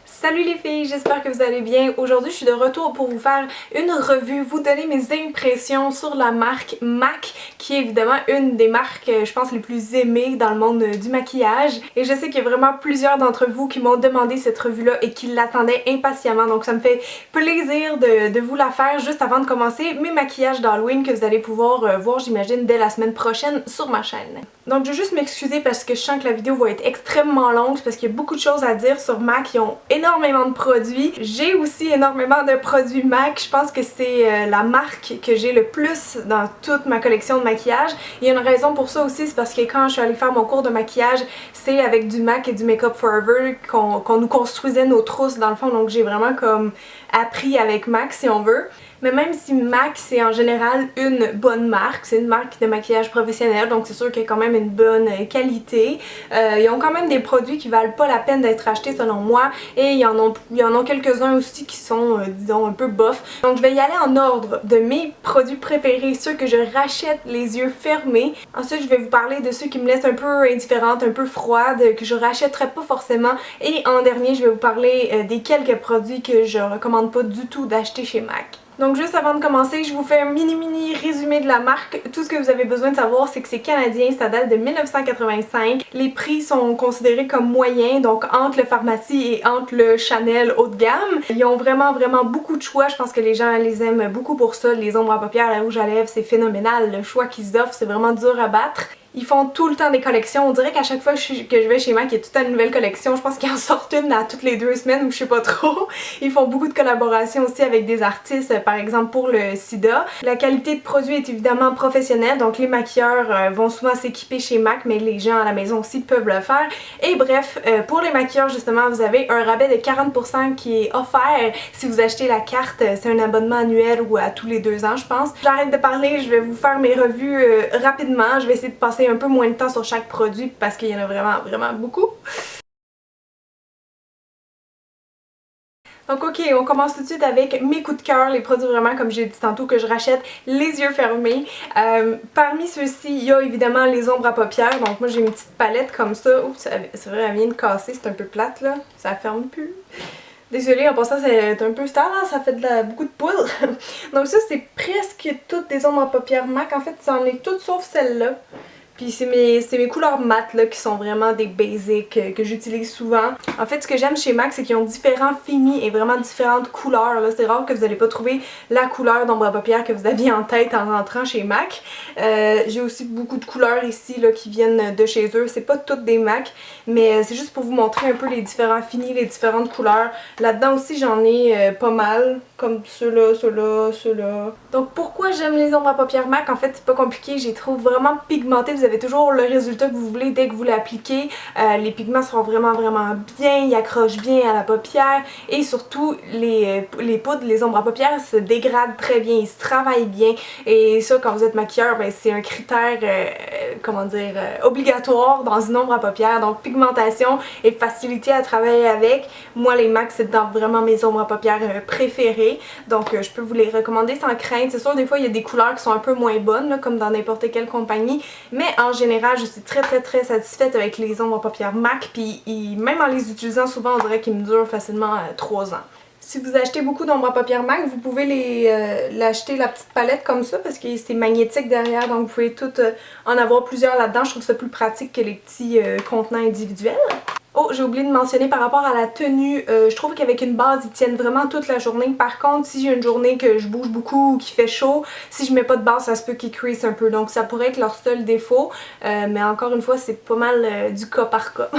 Salut les filles, j'espère que vous allez bien. Aujourd'hui, je suis de retour pour vous faire une revue, vous donner mes impressions sur la marque MAC, qui est évidemment une des marques, je pense, les plus aimées dans le monde du maquillage. Et je sais qu'il y a vraiment plusieurs d'entre vous qui m'ont demandé cette revue-là et qui l'attendaient impatiemment. Donc ça me fait plaisir de vous la faire juste avant de commencer mes maquillages d'Halloween que vous allez pouvoir voir, j'imagine, dès la semaine prochaine sur ma chaîne. Donc je veux juste m'excuser parce que je sens que la vidéo va être extrêmement longue, parce qu'il y a beaucoup de choses à dire sur MAC. Ils ont énormément de produits. J'ai aussi énormément de produits MAC. Je pense que c'est la marque que j'ai le plus dans toute ma collection de maquillage. Il y a une raison pour ça aussi, c'est parce que quand je suis allée faire mon cours de maquillage, c'est avec du MAC et du Make Up Forever qu'on nous construisait nos trousses dans le fond. Donc j'ai vraiment comme appris avec MAC si on veut. Mais même si MAC c'est en général une bonne marque, c'est une marque de maquillage professionnel, donc c'est sûr qu'il y a quand même une bonne qualité. Ils ont quand même des produits qui valent pas la peine d'être achetés selon moi, et il y en a quelques-uns aussi qui sont, disons, un peu bof. Donc je vais y aller en ordre de mes produits préférés, ceux que je rachète les yeux fermés. Ensuite je vais vous parler de ceux qui me laissent un peu indifférente, un peu froide, que je rachèterais pas forcément. Et en dernier je vais vous parler des quelques produits que je recommande pas du tout d'acheter chez MAC. Donc juste avant de commencer, je vous fais un mini résumé de la marque. Tout ce que vous avez besoin de savoir, c'est que c'est canadien, ça date de 1985. Les prix sont considérés comme moyens, donc entre le pharmacie et entre le Chanel haut de gamme. Ils ont vraiment beaucoup de choix, je pense que les gens les aiment beaucoup pour ça. Les ombres à paupières, la rouge à lèvres, c'est phénoménal. Le choix qu'ils offrent, c'est vraiment dur à battre. Ils font tout le temps des collections. On dirait qu'à chaque fois que je vais chez MAC, il y a tout le temps une nouvelle collection. Je pense qu'ils en sortent une à toutes les 2 semaines ou je sais pas trop. Ils font beaucoup de collaborations aussi avec des artistes, par exemple pour le sida. La qualité de produit est évidemment professionnelle, donc les maquilleurs vont souvent s'équiper chez MAC, mais les gens à la maison aussi peuvent le faire. Et bref, pour les maquilleurs justement, vous avez un rabais de 40% qui est offert si vous achetez la carte. C'est un abonnement annuel ou à tous les 2 ans, je pense. J'arrête de parler, je vais vous faire mes revues rapidement. Je vais essayer de passer un peu moins de temps sur chaque produit parce qu'il y en a vraiment beaucoup. Donc ok, on commence tout de suite avec mes coups de cœur, les produits vraiment comme j'ai dit tantôt que je rachète les yeux fermés. Parmi ceux-ci, il y a évidemment les ombres à paupières. Donc moi j'ai une petite palette comme ça. Oups, c'est vrai, elle vient de casser, c'est un peu plate là, ça ferme plus. Désolée, en passant c'est un peu star, hein? Ça fait beaucoup de poudre. Donc ça c'est presque toutes des ombres à paupières MAC, en fait c'en est toutes sauf celle-là. Puis c'est mes couleurs mat là qui sont vraiment des basics que j'utilise souvent. En fait ce que j'aime chez MAC c'est qu'ils ont différents finis et vraiment différentes couleurs. C'est rare que vous n'allez pas trouver la couleur d'ombre à paupières que vous aviez en tête en rentrant chez MAC. J'ai aussi beaucoup de couleurs ici là, qui viennent de chez eux. C'est pas toutes des MAC, mais c'est juste pour vous montrer un peu les différents finis, les différentes couleurs. Là-dedans aussi j'en ai pas mal, comme ceux-là, ceux-là, ceux-là. Donc pourquoi j'aime les ombres à paupières MAC? En fait c'est pas compliqué, je les trouve vraiment pigmentées. Vous avez toujours le résultat que vous voulez dès que vous l'appliquez. Les pigments sont vraiment bien, ils accrochent bien à la paupière et surtout les poudres, les ombres à paupières se dégradent très bien, ils se travaillent bien et ça quand vous êtes maquilleur, ben, c'est un critère comment dire obligatoire dans une ombre à paupières. Donc pigmentation et facilité à travailler avec. Moi les MAC c'est vraiment mes ombres à paupières préférées, donc je peux vous les recommander sans crainte. C'est sûr des fois il y a des couleurs qui sont un peu moins bonnes là, comme dans n'importe quelle compagnie, mais en général je suis très satisfaite avec les ombres à paupières MAC, puis même en les utilisant souvent on dirait qu'ils me durent facilement 3 ans. Si vous achetez beaucoup d'ombres à paupières MAC, vous pouvez l'acheter la petite palette comme ça parce que c'est magnétique derrière, donc vous pouvez toutes en avoir plusieurs là-dedans. Je trouve ça plus pratique que les petits contenants individuels. Oh, j'ai oublié de mentionner par rapport à la tenue, je trouve qu'avec une base ils tiennent vraiment toute la journée. Par contre, si j'ai une journée que je bouge beaucoup ou qu'il fait chaud, si je mets pas de base ça se peut qu'ils crease un peu, donc ça pourrait être leur seul défaut, mais encore une fois c'est pas mal du cas par cas.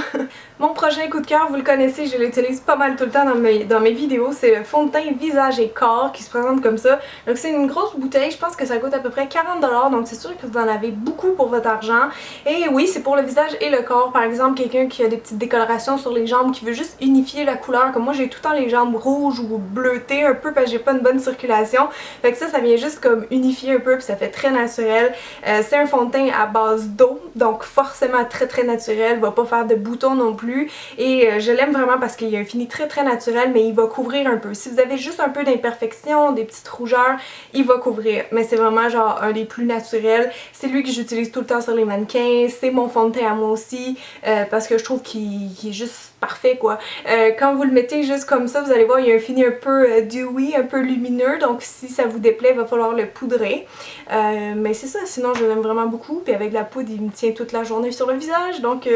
Mon prochain coup de cœur, vous le connaissez, je l'utilise pas mal tout le temps dans mes vidéos, c'est le fond de teint visage et corps qui se présente comme ça. Donc c'est une grosse bouteille, je pense que ça coûte à peu près 40$, donc c'est sûr que vous en avez beaucoup pour votre argent. Et oui, c'est pour le visage et le corps. Par exemple, quelqu'un qui a des petites décolorations sur les jambes, qui veut juste unifier la couleur, comme moi j'ai tout le temps les jambes rouges ou bleutées un peu parce que j'ai pas une bonne circulation. Fait que ça vient juste comme unifier un peu puis ça fait très naturel. C'est un fond de teint à base d'eau, donc forcément très naturel, va pas faire de boutons non plus. Et je l'aime vraiment parce qu'il y a un fini très naturel, mais il va couvrir un peu. Si vous avez juste un peu d'imperfection, des petites rougeurs, il va couvrir. Mais c'est vraiment genre un des plus naturels. C'est lui que j'utilise tout le temps sur les mannequins. C'est mon fond de teint à moi aussi parce que je trouve qu'il il est juste parfait quoi. Quand vous le mettez juste comme ça, vous allez voir il y a un fini un peu dewy, un peu lumineux, donc si ça vous déplaît, il va falloir le poudrer. Mais c'est ça, sinon je l'aime vraiment beaucoup, puis avec la poudre il me tient toute la journée sur le visage, donc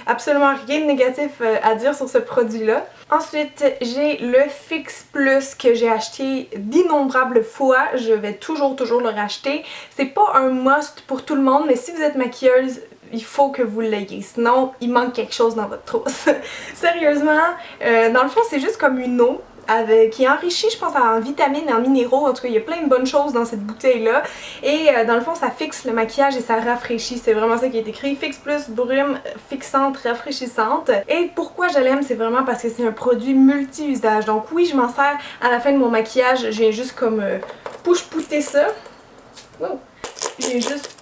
absolument rien de négatif à dire sur ce produit là. Ensuite j'ai le Fix Plus que j'ai acheté d'innombrables fois, je vais toujours le racheter. C'est pas un must pour tout le monde, mais si vous êtes maquilleuse, il faut que vous l'ayez, sinon il manque quelque chose dans votre trousse. Sérieusement, dans le fond c'est juste comme une eau qui est enrichie je pense en vitamines et en minéraux, en tout cas il y a plein de bonnes choses dans cette bouteille là et dans le fond ça fixe le maquillage et ça rafraîchit, c'est vraiment ça qui est écrit, Fix Plus brume fixante rafraîchissante. Et pourquoi je l'aime, c'est vraiment parce que c'est un produit multi-usage, donc oui je m'en sers à la fin de mon maquillage, je viens juste comme push-pouter ça. Wow. Je viens juste...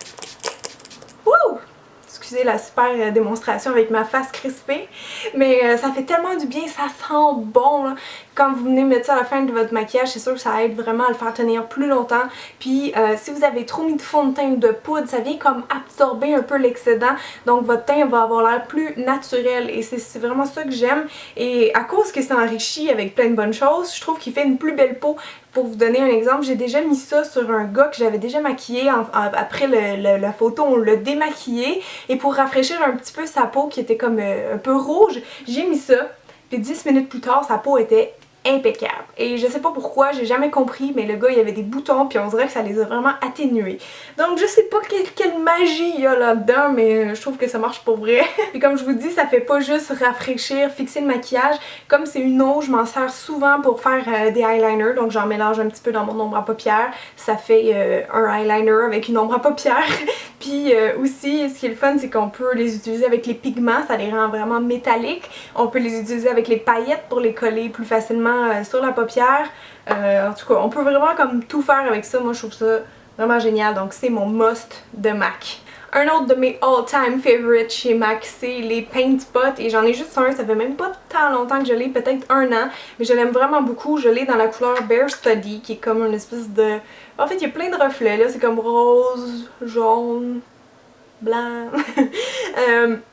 Wouh! Excusez la super démonstration avec ma face crispée, mais ça fait tellement du bien, ça sent bon là. Quand vous venez mettre ça à la fin de votre maquillage, c'est sûr que ça aide vraiment à le faire tenir plus longtemps. Puis si vous avez trop mis de fond de teint ou de poudre, ça vient comme absorber un peu l'excédent, donc votre teint va avoir l'air plus naturel et c'est vraiment ça que j'aime. Et à cause que c'est enrichi avec plein de bonnes choses, je trouve qu'il fait une plus belle peau. Pour vous donner un exemple, j'ai déjà mis ça sur un gars que j'avais déjà maquillé. Après la photo, on l'a démaquillé. Et pour rafraîchir un petit peu sa peau qui était comme un peu rouge, j'ai mis ça. Puis 10 minutes plus tard, sa peau était impeccable. Et je sais pas pourquoi, j'ai jamais compris, mais le gars il avait des boutons puis on dirait que ça les a vraiment atténués. Donc je sais pas quelle magie il y a là-dedans, mais je trouve que ça marche pour vrai. Puis comme je vous dis, ça fait pas juste rafraîchir, fixer le maquillage. Comme c'est une eau, je m'en sers souvent pour faire des eyeliners, donc j'en mélange un petit peu dans mon ombre à paupières. Ça fait un eyeliner avec une ombre à paupières. Puis aussi, ce qui est le fun, c'est qu'on peut les utiliser avec les pigments, ça les rend vraiment métalliques. On peut les utiliser avec les paillettes pour les coller plus facilement sur la paupière. En tout cas, on peut vraiment comme tout faire avec ça. Moi, je trouve ça vraiment génial. Donc, c'est mon must de MAC. Un autre de mes all-time favorites chez MAC, c'est les Paint Pot. Et j'en ai juste un, ça fait même pas tant longtemps que je l'ai, peut-être 1 an. Mais je l'aime vraiment beaucoup. Je l'ai dans la couleur Bare Study, qui est comme une espèce de... En fait, il y a plein de reflets, là. C'est comme rose, jaune... blanc.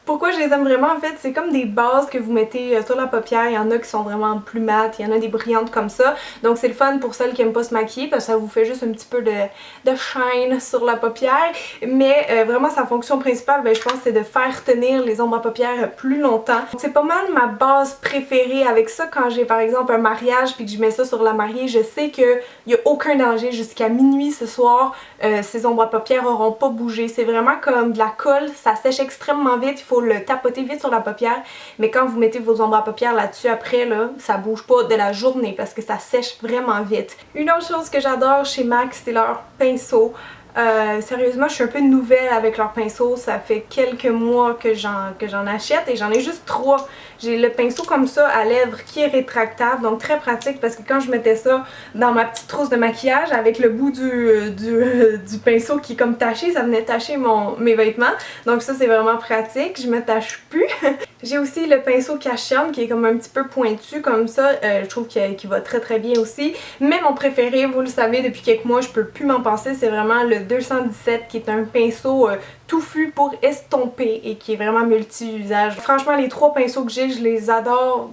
Pourquoi je les aime vraiment en fait, c'est comme des bases que vous mettez sur la paupière, il y en a qui sont vraiment plus mates, il y en a des brillantes comme ça, donc c'est le fun pour celles qui aiment pas se maquiller parce que ça vous fait juste un petit peu de shine sur la paupière, mais vraiment sa fonction principale, je pense c'est de faire tenir les ombres à paupières plus longtemps. C'est pas mal ma base préférée avec ça quand j'ai par exemple un mariage puis que je mets ça sur la mariée, je sais qu'il n'y a aucun danger jusqu'à minuit ce soir, ces ombres à paupières auront pas bougé, c'est vraiment comme de la colle, ça sèche extrêmement vite, il faut le tapoter vite sur la paupière, mais quand vous mettez vos ombres à paupières là-dessus après, là, ça bouge pas de la journée parce que ça sèche vraiment vite. Une autre chose que j'adore chez MAC, c'est leur pinceau. Sérieusement, je suis un peu nouvelle avec leurs pinceaux, ça fait quelques mois que j'en achète et j'en ai juste 3. J'ai le pinceau comme ça à lèvres qui est rétractable, donc très pratique parce que quand je mettais ça dans ma petite trousse de maquillage avec le bout du pinceau qui est comme taché, ça venait tacher mes vêtements, donc ça c'est vraiment pratique, je me tâche plus. J'ai aussi le pinceau Cache-Charme qui est comme un petit peu pointu comme ça, je trouve qu'il va très bien aussi, mais mon préféré, vous le savez depuis quelques mois, je peux plus m'en passer, c'est vraiment le 217 qui est un pinceau touffu pour estomper et qui est vraiment multi-usage. Franchement, les 3 pinceaux que j'ai, je les adore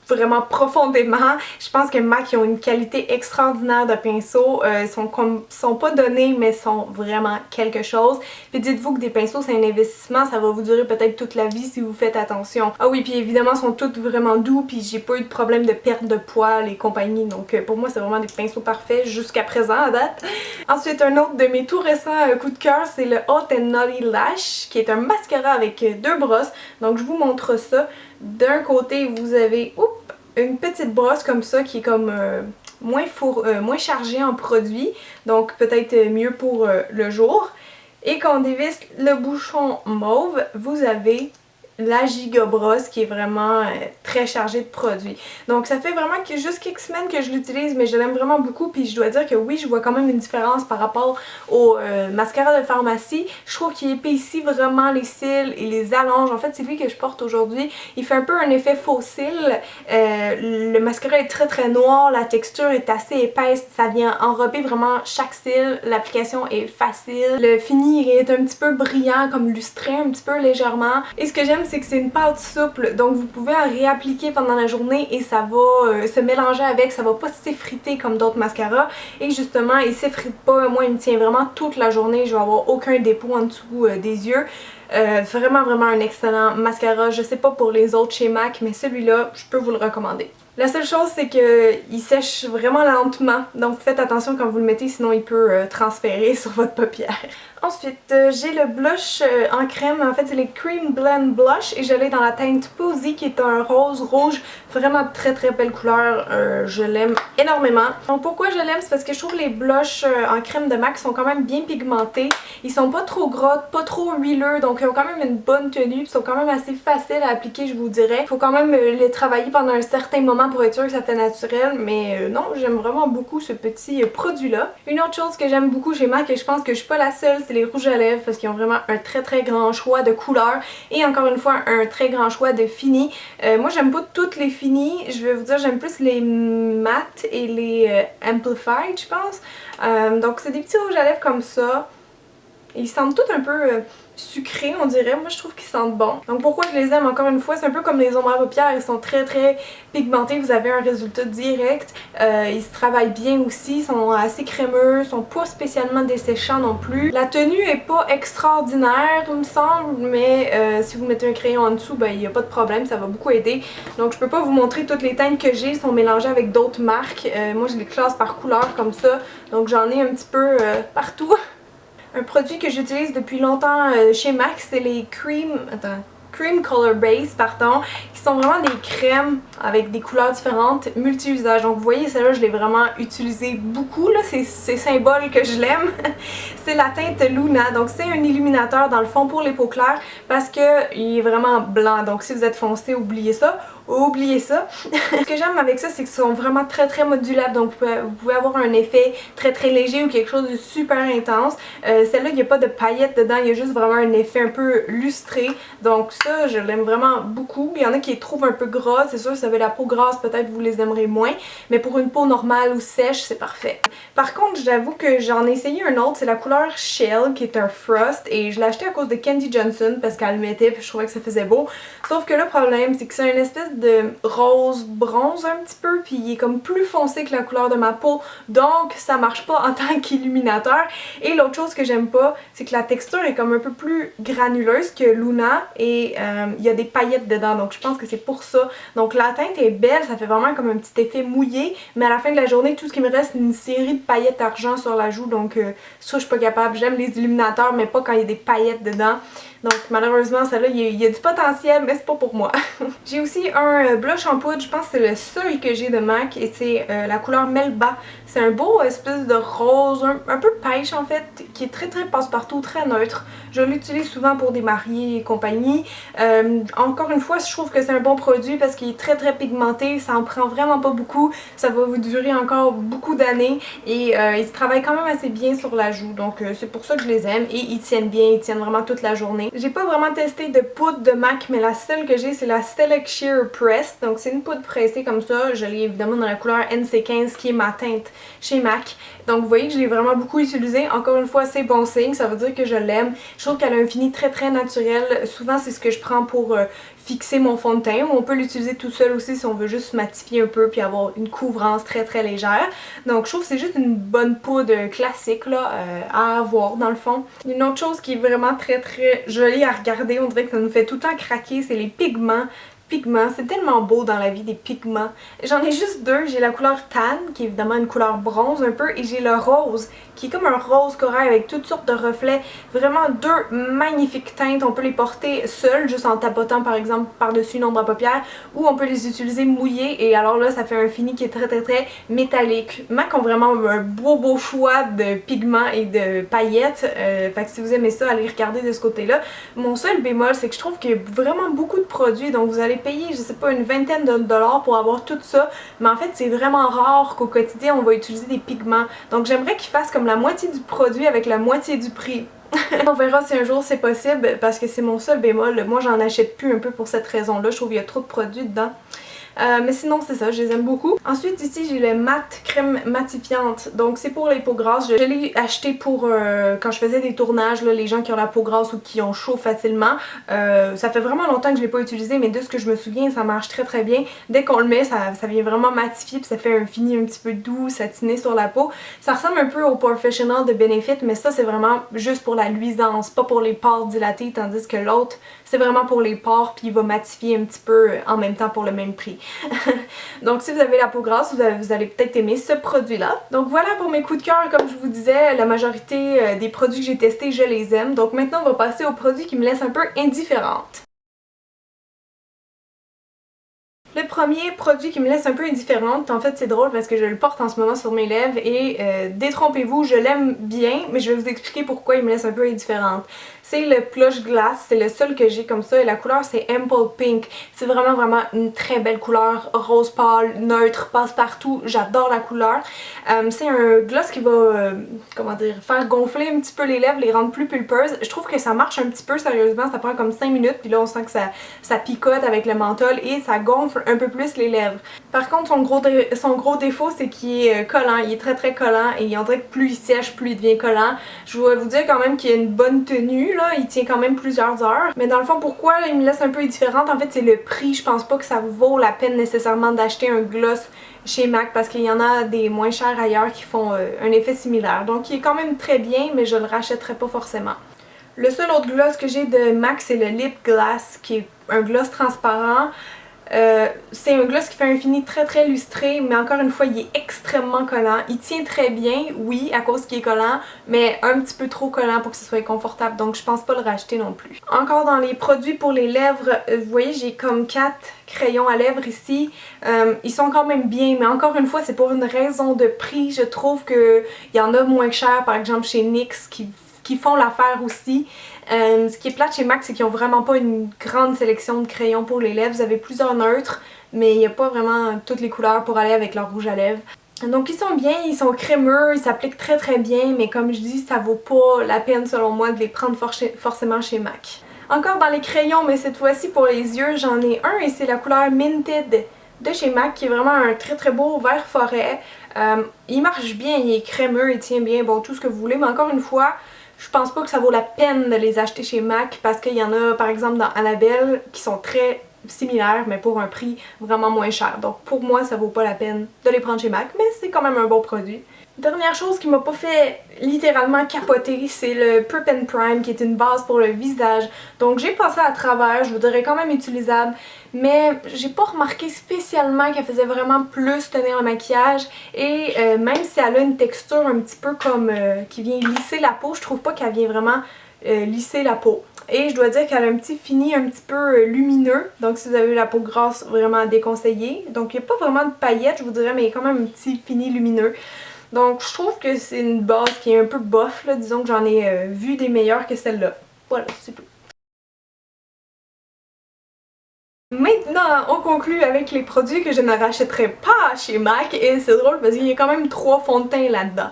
vraiment profondément. Je pense que MAC ils ont une qualité extraordinaire de pinceaux. Ils sont pas donnés mais sont vraiment quelque chose. Puis dites-vous que des pinceaux c'est un investissement, ça va vous durer peut-être toute la vie si vous faites attention. Ah oui, puis évidemment ils sont tous vraiment doux puis j'ai pas eu de problème de perte de poils et compagnie. Donc pour moi c'est vraiment des pinceaux parfaits jusqu'à présent à date. Ensuite un autre de mes tout récents coups de cœur c'est le Hot n Naughty Lash qui est un mascara avec 2 brosses. Donc je vous montre ça. D'un côté vous avez une petite brosse comme ça qui est comme moins chargée en produit, donc peut-être mieux pour le jour. Et quand on dévisse le bouchon mauve, vous avez la Giga Brosse qui est vraiment très chargée de produits. Donc ça fait vraiment que juste quelques semaines que je l'utilise, mais je l'aime vraiment beaucoup. Puis je dois dire que oui, je vois quand même une différence par rapport au mascara de pharmacie. Je trouve qu'il épaissit vraiment les cils et les allonge. En fait, c'est lui que je porte aujourd'hui. Il fait un peu un effet faux cils. Le mascara est très noir, la texture est assez épaisse. Ça vient enrober vraiment chaque cil. L'application est facile. Le fini est un petit peu brillant, comme lustré un petit peu légèrement. Et ce que j'aime, c'est que c'est une pâte souple, donc vous pouvez en réappliquer pendant la journée et ça va se mélanger avec, ça va pas s'effriter comme d'autres mascaras. Et justement, il s'effrite pas, moi il me tient vraiment toute la journée, je vais avoir aucun dépôt en dessous des yeux. Vraiment un excellent mascara. Je sais pas pour les autres chez MAC, mais celui-là, je peux vous le recommander. La seule chose, c'est qu'il sèche vraiment lentement, donc faites attention quand vous le mettez, sinon il peut transférer sur votre paupière. Ensuite, j'ai le blush en crème, en fait c'est les Cream Blend Blush et je l'ai dans la teinte Posy qui est un rose rouge, vraiment très belle couleur, je l'aime énormément. Donc pourquoi je l'aime, c'est parce que je trouve les blushs en crème de MAC sont quand même bien pigmentés, ils sont pas trop gras, pas trop huileux, donc ils ont quand même une bonne tenue, ils sont quand même assez faciles à appliquer je vous dirais. Il faut quand même les travailler pendant un certain moment pour être sûr que ça fait naturel, mais non, j'aime vraiment beaucoup ce petit produit là. Une autre chose que j'aime beaucoup chez MAC et je pense que je suis pas la seule, c'est les rouges à lèvres parce qu'ils ont vraiment un très grand choix de couleurs et encore une fois un très grand choix de finis. Moi j'aime pas toutes les finis, je vais vous dire j'aime plus les mattes et les amplified je pense. Donc c'est des petits rouges à lèvres comme ça. Ils sentent tous un peu sucrés on dirait, moi je trouve qu'ils sentent bon. Donc pourquoi je les aime encore une fois, c'est un peu comme les ombres à paupières, ils sont très pigmentés, vous avez un résultat direct, ils se travaillent bien aussi, ils sont assez crémeux, ils sont pas spécialement desséchants non plus. La tenue est pas extraordinaire il me semble, mais si vous mettez un crayon en dessous, ben il n'y a pas de problème, ça va beaucoup aider. Donc je peux pas vous montrer toutes les teintes que j'ai, sont mélangées avec d'autres marques, moi je les classe par couleur comme ça, donc j'en ai un petit peu partout. Un produit que j'utilise depuis longtemps chez MAC, c'est les Cream Color Base, pardon, qui sont vraiment des crèmes avec des couleurs différentes, multi-usages. Donc vous voyez, celle-là, je l'ai vraiment utilisée beaucoup, là, c'est symbole que je l'aime. C'est la teinte Luna, donc c'est un illuminateur dans le fond pour les peaux claires parce qu'il est vraiment blanc, donc si vous êtes foncé, oubliez ça. Oubliez ça. Ce que j'aime avec ça, c'est qu'ils sont vraiment très modulables, donc vous pouvez avoir un effet très léger ou quelque chose de super intense. Celle-là, il n'y a pas de paillettes dedans, il y a juste vraiment un effet un peu lustré, donc ça, je l'aime vraiment beaucoup. Il y en a qui les trouvent un peu gras, c'est sûr, si vous avez la peau grasse, peut-être vous les aimerez moins, mais pour une peau normale ou sèche, c'est parfait. Par contre, j'avoue que j'en ai essayé un autre, c'est la couleur Shell, qui est un Frost, et je l'ai acheté à cause de Candy Johnson, parce qu'elle le mettait, puis je trouvais que ça faisait beau. Sauf que le problème, c'est que c'est une espèce de rose bronze un petit peu, puis il est comme plus foncé que la couleur de ma peau, donc ça marche pas en tant qu'illuminateur. Et l'autre chose que j'aime pas, c'est que la texture est comme un peu plus granuleuse que Luna, et il y a des paillettes dedans, donc je pense que c'est pour ça. Donc la teinte est belle, ça fait vraiment comme un petit effet mouillé, mais à la fin de la journée, tout ce qui me reste, c'est une série de paillettes argent sur la joue, donc ça je suis pas capable. J'aime les illuminateurs, mais pas quand il y a des paillettes dedans. Donc malheureusement, celle-là, il y a du potentiel, mais c'est pas pour moi. J'ai aussi un blush en poudre, je pense que c'est le seul que j'ai de MAC, et c'est la couleur Melba. C'est un beau espèce de rose, un peu pêche en fait, qui est très passe-partout, très neutre. Je l'utilise souvent pour des mariés et compagnie. Encore une fois, je trouve que c'est un bon produit parce qu'il est très pigmenté, ça en prend vraiment pas beaucoup, ça va vous durer encore beaucoup d'années et il se travaille quand même assez bien sur la joue, donc c'est pour ça que je les aime et ils tiennent bien, ils tiennent vraiment toute la journée. J'ai pas vraiment testé de poudre de MAC, mais la seule que j'ai c'est la Select Sheer Press, donc c'est une poudre pressée comme ça, je l'ai évidemment dans la couleur NC15 qui est ma teinte chez MAC. Donc vous voyez que je l'ai vraiment beaucoup utilisé. Encore une fois, c'est bon signe, ça veut dire que je l'aime. Je trouve qu'elle a un fini très naturel. Souvent, c'est ce que je prends pour fixer mon fond de teint. On peut l'utiliser tout seul aussi si on veut juste matifier un peu puis avoir une couvrance très légère. Donc je trouve que c'est juste une bonne poudre classique là, à avoir dans le fond. Une autre chose qui est vraiment très jolie à regarder, on dirait que ça nous fait tout le temps craquer, c'est les pigments. C'est tellement beau dans la vie des pigments. J'en ai juste deux, j'ai la couleur tan qui est évidemment une couleur bronze un peu et j'ai le rose qui est comme un rose corail avec toutes sortes de reflets. Vraiment deux magnifiques teintes, on peut les porter seules juste en tapotant par exemple par-dessus une ombre à paupières ou on peut les utiliser mouillées et alors là ça fait un fini qui est très métallique. MAC ont vraiment un beau choix de pigments et de paillettes, fait que si vous aimez ça, allez regarder de ce côté-là. Mon seul bémol c'est que je trouve qu'il y a vraiment beaucoup de produits, donc vous allez payer, je sais pas, une vingtaine de dollars pour avoir tout ça, mais en fait c'est vraiment rare qu'au quotidien on va utiliser des pigments, donc j'aimerais qu'ils fassent comme la moitié du produit avec la moitié du prix. On verra si un jour c'est possible parce que c'est mon seul bémol, moi j'en achète plus un peu pour cette raison là, je trouve qu'il y a trop de produits dedans. Mais sinon c'est ça, je les aime beaucoup. Ensuite ici j'ai le matte crème matifiante, donc c'est pour les peaux grasses. Je l'ai acheté pour quand je faisais des tournages, là, les gens qui ont la peau grasse ou qui ont chaud facilement. Ça fait vraiment longtemps que je l'ai pas utilisé, mais de ce que je me souviens ça marche très très bien. Dès qu'on le met ça vient vraiment matifier, puis ça fait un fini un petit peu doux, satiné sur la peau. Ça ressemble un peu au Professional de Benefit, mais ça c'est vraiment juste pour la luisance, pas pour les pores dilatés, tandis que l'autre c'est vraiment pour les pores puis il va matifier un petit peu en même temps pour le même prix. Donc si vous avez la peau grasse, vous allez peut-être aimer ce produit-là. Donc voilà pour mes coups de cœur, comme je vous disais, la majorité des produits que j'ai testés, je les aime. Donc maintenant on va passer aux produits qui me laissent un peu indifférente. Le premier produit qui me laisse un peu indifférente, en fait c'est drôle parce que je le porte en ce moment sur mes lèvres et détrompez-vous, je l'aime bien, mais je vais vous expliquer pourquoi il me laisse un peu indifférente. C'est le Plush Glass, c'est le seul que j'ai comme ça et la couleur c'est Ample Pink. C'est vraiment une très belle couleur, rose pâle, neutre, passe-partout, j'adore la couleur. C'est un gloss qui va, comment dire, faire gonfler un petit peu les lèvres, les rendre plus pulpeuses. Je trouve que ça marche un petit peu sérieusement, ça prend comme 5 minutes puis là on sent que ça picote avec le menthol et ça gonfle un peu plus les lèvres. Par contre son gros défaut c'est qu'il est collant, il est très collant et on dirait que plus il sèche, plus il devient collant. Je vais vous dire quand même qu'il y a une bonne tenue là, il tient quand même plusieurs heures. Mais dans le fond pourquoi il me laisse un peu indifférente, en fait c'est le prix. Je pense pas que ça vaut la peine nécessairement d'acheter un gloss chez MAC parce qu'il y en a des moins chers ailleurs qui font un effet similaire. Donc il est quand même très bien mais je le rachèterai pas forcément. Le seul autre gloss que j'ai de MAC c'est le Lip Glass qui est un gloss transparent. C'est un gloss qui fait un fini très lustré, mais encore une fois il est extrêmement collant. Il tient très bien, oui, à cause qu'il est collant, mais un petit peu trop collant pour que ce soit confortable, donc je pense pas le racheter non plus. Encore dans les produits pour les lèvres, vous voyez j'ai comme 4 crayons à lèvres ici. Ils sont quand même bien, mais encore une fois c'est pour une raison de prix. Je trouve qu'il y en a moins cher, par exemple chez NYX qui font l'affaire aussi. Ce qui est plate chez MAC, c'est qu'ils ont vraiment pas une grande sélection de crayons pour les lèvres. Vous avez plusieurs neutres, mais il n'y a pas vraiment toutes les couleurs pour aller avec leur rouge à lèvres. Donc ils sont bien, ils sont crémeux, ils s'appliquent très bien, mais comme je dis, ça vaut pas la peine selon moi de les prendre forcément chez MAC. Encore dans les crayons, mais cette fois-ci pour les yeux, j'en ai un et c'est la couleur Minted de chez MAC qui est vraiment un très beau vert forêt. Il marche bien, il est crémeux, il tient bien, bon tout ce que vous voulez, mais encore une fois, je pense pas que ça vaut la peine de les acheter chez MAC parce qu'il y en a par exemple dans Annabelle qui sont très similaires mais pour un prix vraiment moins cher. Donc pour moi ça vaut pas la peine de les prendre chez MAC, mais c'est quand même un bon produit. Dernière chose qui m'a pas fait littéralement capoter, c'est le Prep and Prime qui est une base pour le visage. Donc j'ai passé à travers, je vous dirais quand même utilisable, mais j'ai pas remarqué spécialement qu'elle faisait vraiment plus tenir le maquillage et même si elle a une texture un petit peu comme qui vient lisser la peau, je trouve pas qu'elle vient vraiment lisser la peau. Et je dois dire qu'elle a un petit fini un petit peu lumineux, donc si vous avez la peau grasse, vraiment à déconseiller. Donc il n'y a pas vraiment de paillettes je vous dirais, mais il y a quand même un petit fini lumineux. Donc je trouve que c'est une base qui est un peu bof là, disons que j'en ai vu des meilleures que celle-là. Voilà, c'est tout. Maintenant, on conclut avec les produits que je ne rachèterai pas chez MAC et c'est drôle parce qu'il y a quand même 3 fonds de teint là-dedans.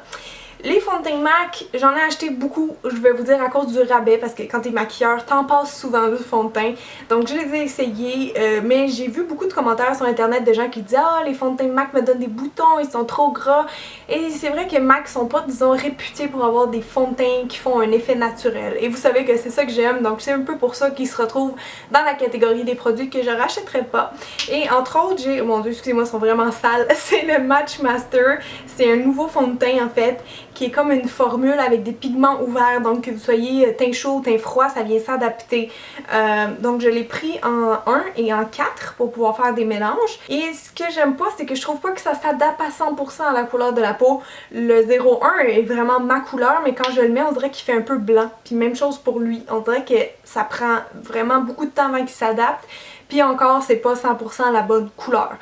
Les fonds de teint MAC, j'en ai acheté beaucoup, je vais vous dire à cause du rabais parce que quand t'es maquilleur, t'en passes souvent du fond de teint. Donc je les ai essayés, mais j'ai vu beaucoup de commentaires sur internet de gens qui disent « Ah, les fonds de teint MAC me donnent des boutons, ils sont trop gras. » Et c'est vrai que MAC sont pas, disons, réputés pour avoir des fonds de teint qui font un effet naturel. Et vous savez que c'est ça que j'aime, donc c'est un peu pour ça qu'ils se retrouvent dans la catégorie des produits que je rachèterai pas. Et entre autres, j'ai, oh mon dieu, excusez-moi, ils sont vraiment sales, c'est le Match Master. C'est un nouveau fond de teint en fait, qui est comme une formule avec des pigments ouverts, donc que vous soyez teint chaud ou teint froid, ça vient s'adapter. Donc je l'ai pris en 1 et en 4 pour pouvoir faire des mélanges. Et ce que j'aime pas, c'est que je trouve pas que ça s'adapte à 100% à la couleur de la peau. Le 01 est vraiment ma couleur, mais quand je le mets, on dirait qu'il fait un peu blanc. Puis même chose pour lui, on dirait que ça prend vraiment beaucoup de temps avant qu'il s'adapte. Puis encore, c'est pas 100% la bonne couleur.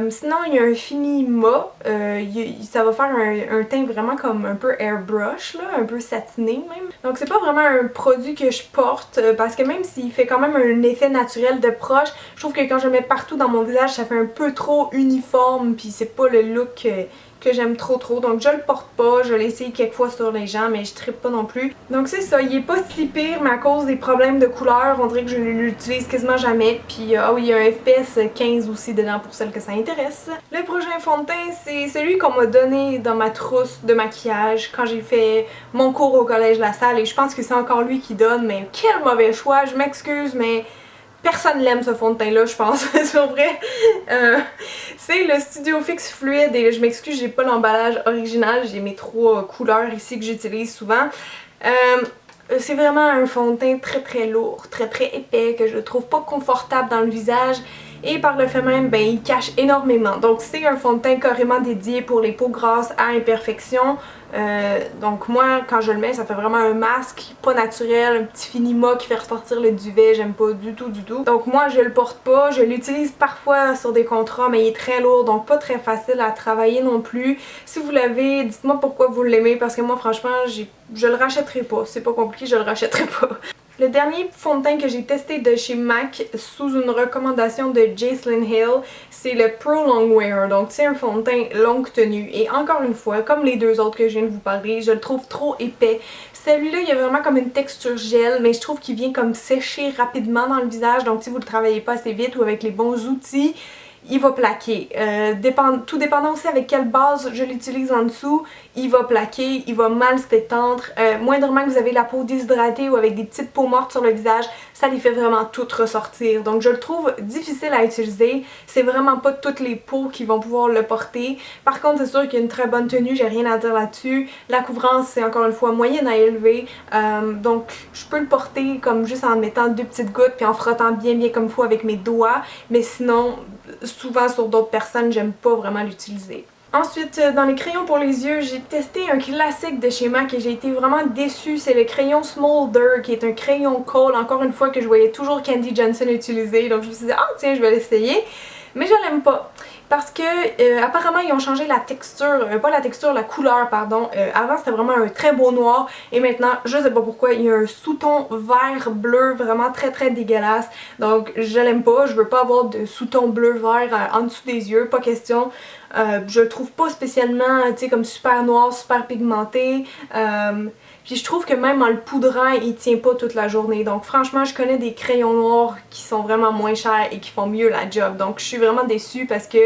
Sinon, il y a un fini mat. Ça va faire un teint vraiment comme un peu airbrush, là, un peu satiné même. Donc c'est pas vraiment un produit que je porte parce que même s'il fait quand même un effet naturel de proche, je trouve que quand je le mets partout dans mon visage, ça fait un peu trop uniforme puis c'est pas le look que j'aime trop donc je le porte pas, je l'ai essayé quelques fois sur les gens mais je trippe pas non plus. Donc c'est ça, il est pas si pire mais à cause des problèmes de couleur, on dirait que je l'utilise quasiment jamais. Puis ah oui, il y a un FPS 15 aussi dedans pour celles que ça intéresse. Le prochain fond de teint, c'est celui qu'on m'a donné dans ma trousse de maquillage quand j'ai fait mon cours au collège La Salle et je pense que c'est encore lui qui donne, mais quel mauvais choix, je m'excuse mais personne l'aime ce fond de teint là, je pense, c'est vrai. C'est le Studio Fix Fluide et je m'excuse, j'ai pas l'emballage original, j'ai mes 3 couleurs ici que j'utilise souvent. C'est vraiment un fond de teint très lourd, très épais, que je trouve pas confortable dans le visage. Et par le fait même, ben il cache énormément. Donc c'est un fond de teint carrément dédié pour les peaux grasses à imperfection. Donc moi, quand je le mets, ça fait vraiment un masque pas naturel, un petit finima qui fait ressortir le duvet, j'aime pas du tout. Donc moi, je le porte pas, je l'utilise parfois sur des contrats, mais il est très lourd, donc pas très facile à travailler non plus. Si vous l'avez, dites-moi pourquoi vous l'aimez, parce que moi, franchement, je le rachèterai pas. C'est pas compliqué, je le rachèterai pas. Le dernier fond de teint que j'ai testé de chez MAC sous une recommandation de Jacelyn Hill, c'est le Pro Longwear. Donc c'est un fond de teint longue tenue et encore une fois, comme les 2 autres que je viens de vous parler, je le trouve trop épais. Celui-là, il y a vraiment comme une texture gel, mais je trouve qu'il vient comme sécher rapidement dans le visage. Donc si vous le travaillez pas assez vite ou avec les bons outils, il va plaquer. Tout dépendant aussi avec quelle base je l'utilise en dessous, il va plaquer, il va mal s'étendre. Moindrement que vous avez la peau déshydratée ou avec des petites peaux mortes sur le visage, ça les fait vraiment toutes ressortir. Donc je le trouve difficile à utiliser. C'est vraiment pas toutes les peaux qui vont pouvoir le porter. Par contre, c'est sûr qu'il y a une très bonne tenue, j'ai rien à dire là-dessus. La couvrance, c'est encore une fois moyenne à élever. Donc je peux le porter comme juste en mettant 2 petites gouttes puis en frottant bien comme il faut avec mes doigts. Mais sinon, souvent sur d'autres personnes, j'aime pas vraiment l'utiliser. Ensuite, dans les crayons pour les yeux, j'ai testé un classique de chez MAC et j'ai été vraiment déçue. C'est le crayon Smolder qui est un crayon colle, encore une fois que je voyais toujours Candy Jensen utiliser. Donc je me suis dit, ah tiens, je vais l'essayer. Mais je l'aime pas. Parce que apparemment ils ont changé la texture, pas la texture, la couleur pardon. Avant c'était vraiment un très beau noir et maintenant je sais pas pourquoi il y a un sous-ton vert bleu vraiment très dégueulasse. Donc je l'aime pas, je veux pas avoir de sous-ton bleu vert en dessous des yeux, pas question. Je le trouve pas spécialement tu sais comme super noir, super pigmenté. Puis je trouve que même en le poudrant, il tient pas toute la journée. Donc franchement, je connais des crayons noirs qui sont vraiment moins chers et qui font mieux la job. Donc je suis vraiment déçue parce que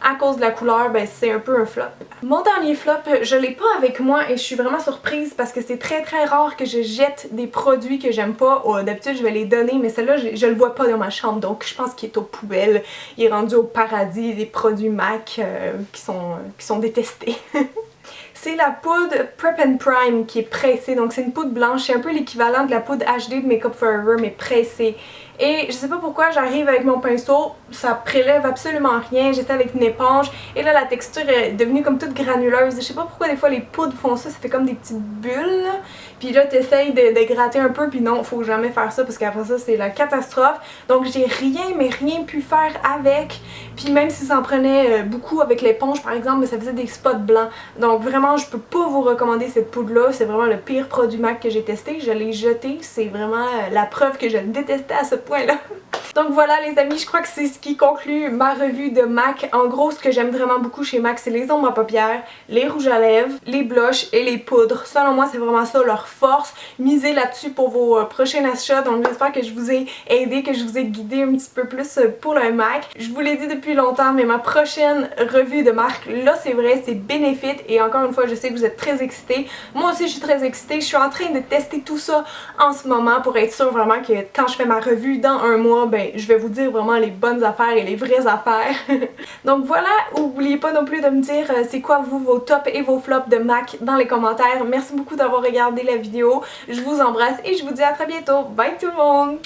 à cause de la couleur, ben c'est un peu un flop. Mon dernier flop, je l'ai pas avec moi et je suis vraiment surprise parce que c'est très rare que je jette des produits que j'aime pas. D'habitude, je vais les donner, mais celle-là, je le vois pas dans ma chambre. Donc je pense qu'il est aux poubelles. Il est rendu au paradis des produits MAC qui sont détestés. C'est la poudre Prep and Prime qui est pressée, donc c'est une poudre blanche, c'est un peu l'équivalent de la poudre HD de Makeup Forever mais pressée. Et je sais pas pourquoi j'arrive avec mon pinceau, ça prélève absolument rien, j'étais avec une éponge et là la texture est devenue comme toute granuleuse. Je sais pas pourquoi des fois les poudres font ça, ça fait comme des petites bulles là. Puis là t'essayes de gratter un peu puis non, faut jamais faire ça parce qu'après ça c'est la catastrophe. Donc j'ai rien pu faire avec. Puis même si ça en prenait beaucoup avec l'éponge par exemple, mais ça faisait des spots blancs. Donc vraiment je peux pas vous recommander cette poudre là, c'est vraiment le pire produit MAC que j'ai testé. Je l'ai jeté, c'est vraiment la preuve que je le détestais à ce point-là. Donc voilà les amis, je crois que c'est ce qui conclut ma revue de MAC. En gros, ce que j'aime vraiment beaucoup chez MAC, c'est les ombres à paupières, les rouges à lèvres, les blushs et les poudres. Selon moi, c'est vraiment ça leur force. Misez là-dessus pour vos prochains achats. Donc j'espère que je vous ai aidé, que je vous ai guidé un petit peu plus pour le MAC. Je vous l'ai dit depuis longtemps, mais ma prochaine revue de marque, là c'est vrai, c'est Benefit. Et encore une fois, je sais que vous êtes très excités. Moi aussi, je suis très excitée. Je suis en train de tester tout ça en ce moment pour être sûre vraiment que quand je fais ma revue dans un mois, ben je vais vous dire vraiment les bonnes affaires et les vraies affaires. Donc voilà, n'oubliez pas non plus de me dire c'est quoi vous vos tops et vos flops de MAC dans les commentaires. Merci beaucoup d'avoir regardé la vidéo. Je vous embrasse et je vous dis à très bientôt. Bye tout le monde!